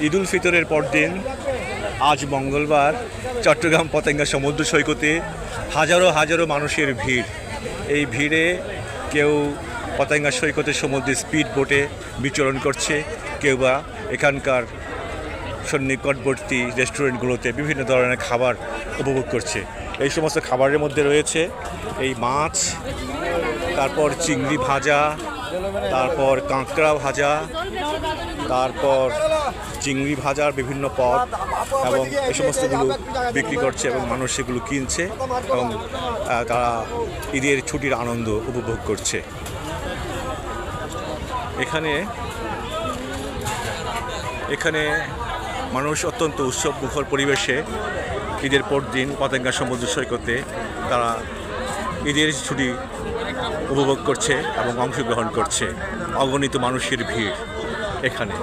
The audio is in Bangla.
ঈদ উল ফিতরের পরদিন আজ মঙ্গলবার চট্টগ্রাম পতেঙ্গা সমুদ্র সৈকতে হাজারো হাজারো মানুষের ভিড়। এই ভিড়ে কেউ পতেঙ্গা সৈকতের সমুদ্রে স্পিড বোটে বিচরণ করছে, কেউ বা এখানকার সন্নিকটবর্তী রেস্টুরেন্টগুলোতে বিভিন্ন ধরনের খাবার উপভোগ করছে। এই সমস্ত খাবারের মধ্যে রয়েছে এই মাছ, তারপর চিংড়ি ভাজা, তারপর কাঁকড়া ভাজা, তারপর চিংড়ি ভাজার বিভিন্ন পদ এবং এই সমস্তগুলো বিক্রি করছে এবং মানুষ সেগুলো কিনছে এবং তারা ঈদের ছুটির আনন্দ উপভোগ করছে। এখানে মানুষ অত্যন্ত উৎসব মুখর পরিবেশে ঈদের পর দিন পতেঙ্গা সমুদ্র সৈকতে তারা ঈদের ছুটি উপভোগ করছে এবং অংশগ্রহণ করছে। অগণিত মানুষের ভিড় এখানে।